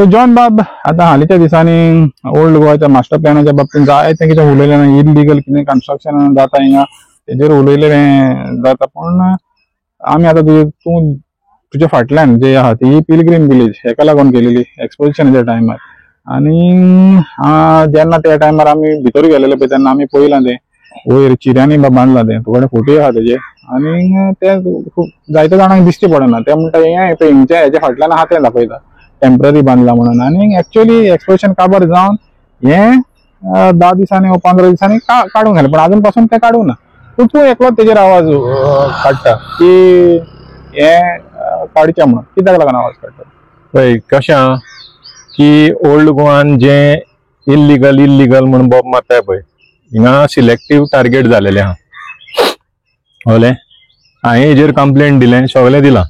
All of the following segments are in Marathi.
तो जॉन बाब आता हालींच्या दिसांनी ओल्ड गोवाच्या मास्टर प्लॅनाच्या बाबतीत जायते कितें उलयलें इलिगल कितें कन्स्ट्रक्शन जाता हिंगा तेजेर उलयलें जाता पण आमी आतां तूं तुज्या फाटल्यान जे आहा ती पिलग्रीम विलेज हेका लागून केलेली एक्सपोजिशनाच्या टायमार आनी जेन्ना त्या टायमार आमी भितर गेलेले पळय तेन्ना आमी पळयलां तें वयर चिऱ्यांनी बांदलां तें तुकडे फोटो आहा तेजे आनी ते जायत्या जाणांक दिश्टी पडना ते म्हणटा हें हिंगच्या हेच्या फाटल्यान आहा तें दाखयता टेम्पररी बांदला म्हणून आनी एक्चुअली एक्सपोजिशन काबार जावन हें 10 दिसांनी वा 15 दिसांनी काडूंक गेलें पण अजून पासून तें काडूं ना पूण तूं एकलोच तेजेर आवाज काडटा की हें काडचें म्हणून कित्याक लागून आवाज काडटा पळय कशें आहा की ओल्ड गोवान जे इल्लीगल म्हणून बॉब मारताय पळय हिंगा सिलेक्टिव्ह टार्गेट जालेले आहा कळ्ळें हांवें हेजेर कंप्लेंट दिलें सगळें दिलां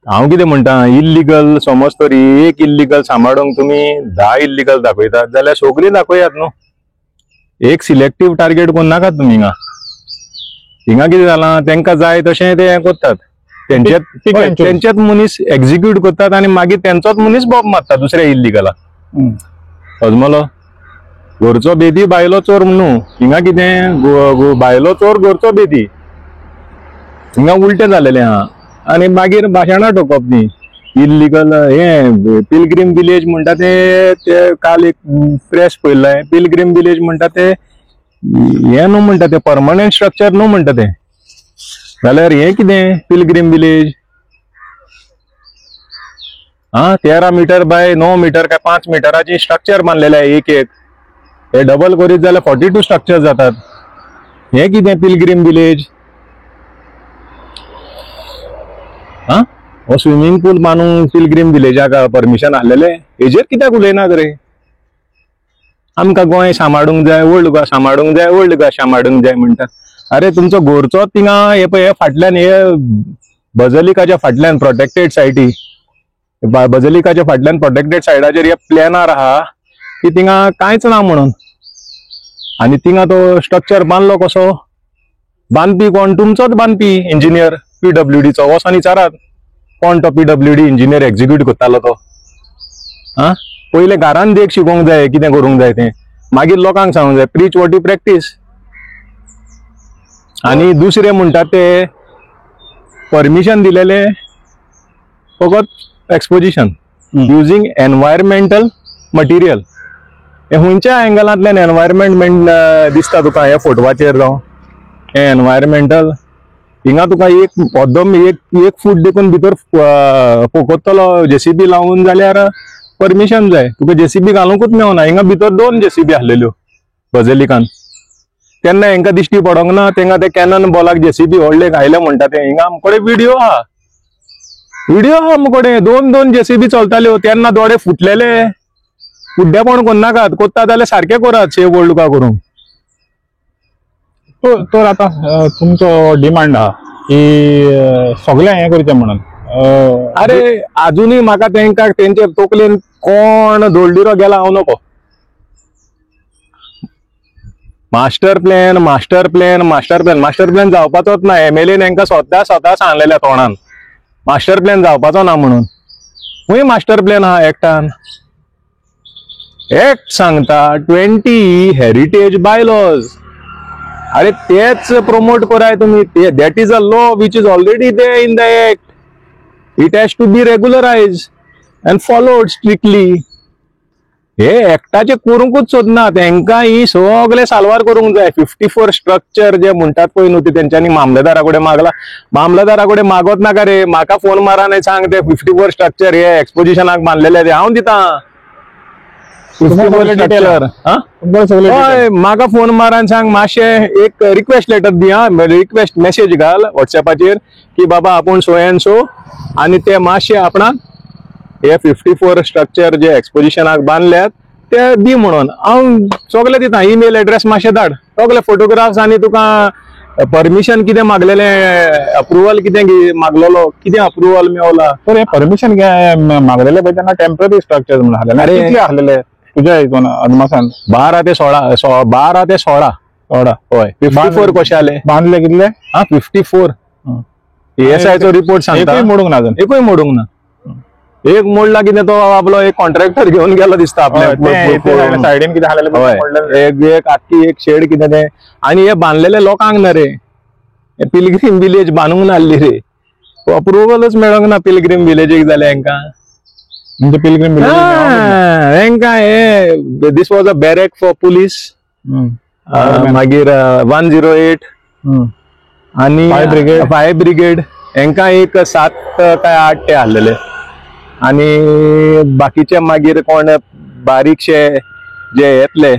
हांव कितें म्हणटा इल्लीगल समज तरी एक इल्लीगल सांबाळूंक तुमी 10 इल्लीगल दाखयतात जाल्यार सगळीं दाखयात न्हू एक सिलेक्टिव्ह टार्गेट कोन्न नाकात तुमी हिंगा कितें जालां तांकां जाय तशें ते हें करतात तेंचेच मनीस एक्झिक्यूट करतात आनी मागीर तेंचोच मनीस बॉब मारता दुसऱ्या इल्लीगलाक समजलो घरचो बेदी बायलो चोर न्हू हिंगा कितें बायलो चोर घरचो बेदी हिंगा उलटें जालेलें आहा आनी मागीर भाशणां ठोकप न्ही इल्लीगल हे पिलग्रीम विलेज म्हणटा ते काल एक प्रेस पळयल्लें पिलग्रीम विलेज म्हणटा ते हे न्हू म्हणटा ते परमनंट स्ट्रक्चर न्हू म्हणटा ते जाल्यार हे कितें pilgrim village 13 metre by 9 metre काय 5 मीटराची स्ट्रक्चर बांदलेले आहे एक हे डबल करीत जाल्यार 42 स्ट्रक्चर जातात हे कितें पिलग्रीम विलेज हो स्विमींग पूल बांदूंक पिलग्रीम विलेजाक परमिशन आसलेले हेजेर कित्याक उलयनात रे आमकां गोंय सांबाळूंक जाय ओल्ड गोवा सांबाळूंक जाय ओल्ड गोवा सांबाळूंक जाय म्हणटा अरे तुमचो गोरचो थिंगा हे पळय फाटल्यान हे बजलिकाच्या फाटल्यान प्रोटेक्टेड सायटी बजलिकाच्या फाटल्यान प्रोटेक्टेड सायडाचेर हे प्लॅनार आहा की थिंगा कांयच ना म्हणून आनी थिंगा तो स्ट्रक्चर बांदलो कसो बांदपी कोण तुमचोच बांदपी इंजिनियर PWDचो वोसोन विचारात कोण तो PWD इंजिनियर एक्झिक्यूट करतालो तो पयले घरान देख शिकोवंक जाय कितें करूंक जाय तें मागीर लोकांक सांगूंक जाय प्रीच वॉट यू प्रॅक्टीस आनी दुसरे म्हणटात ते परमिशन दिलेले फकत एक्सपोजिशन युजींग एनवायरमेंटल मटिरियल हे खंयच्या एंगलांतल्यान एनवायरमेंट दिसता तुका ह्या फोटवाचेर जावं हे एनवायरमेंटल हिंगा तुका एक ओद्दम एक फूट देखून भितर पोकोतलो JCB लावून जाल्यार परमिशन जाय तुका JCB घालूंकूच मेळना हिंगा भितर 2 JCB आसलेल्यो बजलिकान तेन्ना हेंका दिश्टी पडोंक ना तेंका ते कॅनन बॉलाक JCB व्हडले घायले म्हणटा ते हिंगा आमकडे व्हिडिओ आहा आमकडे 2 JCB चलताल्यो तेन्ना दोळे फुटलेले फुड्डेपण कोन्नाकात कोत्ता जाल्यार सारखे करात सेव ओल्ड गोवा करूंक तर आता तुमचो डिमांड आहा की सगळें हें करचें म्हणून अरे अजूनही म्हाका तेंका तेंचे तकलेन कोण दोळडिरो गेला हांव नको मास्टर प्लॅन जावपाचोच ना MLA तांकां स्वता सांगलेल्या तोंडान मास्टर प्लॅन जावपाचो ना म्हणून खंय मास्टर प्लॅन आहा एक्टान एक्ट सांगता 20 हेरिटेज बायलॉज अरे तेच प्रमोट कराय तुम्ही that is a law which is already there in the act it has to be regularised and followed strictly हे एकटाचे करूंकूच सोदना तांकां ही सगळे साल्वार करूंक जाय 54 स्ट्रक्चर जे म्हणटात पळय न्हू ते तेंच्यांनी मामलेदारा कडेन मागला मामलेदारा कडेन मागत नाका रे म्हाका फोन मारा आनी सांग ते 54 स्ट्रक्चर हे एक्सपोजिशनाक बांदलेले ते हांव दिता 54 स्ट्रक्चर हय म्हाका फोन मारा आनी सांग मातशें एक रिक्वेस्ट लेटर दी रिक्वेस्ट मेसेज घाल व्हॉट्सएपाचेर की बाबा आपूण सो एंड सो आनी ते मातशें आपणाक हे 54 स्ट्रक्चर जे एक्सपोजिशनाक बांदल्यात ते दी म्हणून हांव सगळे दिता ईमेल एड्रेस मातशें धाड सगळे फोटोग्राफ्स आनी तुका परमिशन कितें मागलेले अप्रुवल कितें मागलेलो कितें अप्रुवल मेवला तर हे परमिशन मागलेले पळय तेन्ना टेम्पररी स्ट्रक्चर म्हणून आसलेले कितले आसलेले तुज्या हितून अदमासान 12 ते 16 हय 54 कशे आले बांदले कितले 54 ESI चो रिपोर्ट सांगता एकूय मोडूंक ना एकूय मोडूंक ना एक मोडला कितें तो आपलो एक कॉन्ट्रॅक्टर घेऊन गेलो दिसता आपल्या सायडीन कितें आलेलें हय मोडलें. एक आख्खी एक शेड कितें तें आनी हे बांदलेले लोकांक ना रे पिलग्रीम विलेज बांदूंक नासली रे अप्रुवलच मेळोंक ना पिलग्रीम विलेजीक जाल्यार हेंकां म्हणजे पिलग्रीम हेंकां हे this was a barrack for police मागीर 108 आणि फायर ब्रिगेड हेंकां एक 7 काय 8 ते आहलेले आणि बाकीचे मागीर कोण बारीकशे जे येतले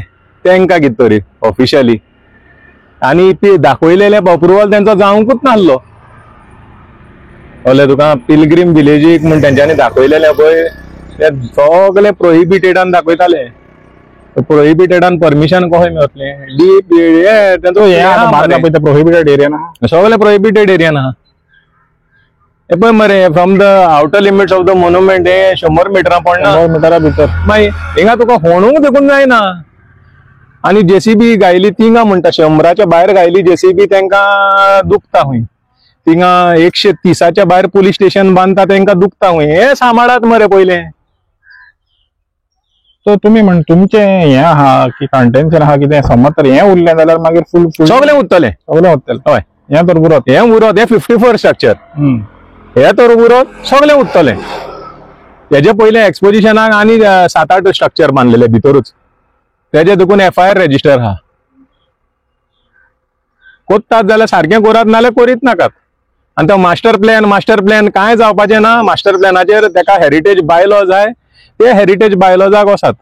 तेंकां कितें तरी ऑफिशियली आणि ते दाखयलेले अप्रुवल तेंचो जावंकूच नासलो ओले तुका पिलग्रीम विलेजीक म्हण तेंच्यांनी दाखयलेले पळय ते सगळे प्रोहिबिटेडान दाखयताले प्रोहिबिटेडान परमिशन कशें मेळटलें डीप हे तेंचो प्रोहिबिटेड एरिया ना सगळे प्रोहिबिटेड एरियान आहा हे पळय मरे from the outer limits of the monument हे 100 मिटरां पडना 100 मिटरा भितर मागीर हिंगा तुका होणूंक देखून जायना आणि जेसीबी गायली तिंगा म्हणटा 100च्या भायर गायली जेसीबी तेंकां दुखता खंय तिंगा 130च्या भायर पुलीस स्टेशन बांदता तेंकां दुखता खंय हे सांबाळात मरे पयले सो तुम्ही म्हण तुमचे हे आहा की कंटेन्शन आहा कितें समज तर हें उरलें जाल्यार मागीर फुल सगळें उरतलें सगळें उरतलें हय हें तर उरत हें उरत हे 54 स्ट्रक्चर हे तर उरत सगळें उरतलें हेजे पयले एक्सपोजिशनाक आनी 7-8 स्ट्रक्चर बांदलेले भितरूच तेजे देखून FIR रेजिस्टर आहा कोत्तात जाल्यार सारकें करात नाल्यार करीत नाकात आनी तो मास्टर प्लॅन कांय जावपाचें ना मास्टर प्लॅनाचेर तेका हेरिटेज बायलॉ जाय ते हेरिटेज बायलॉजाक वसात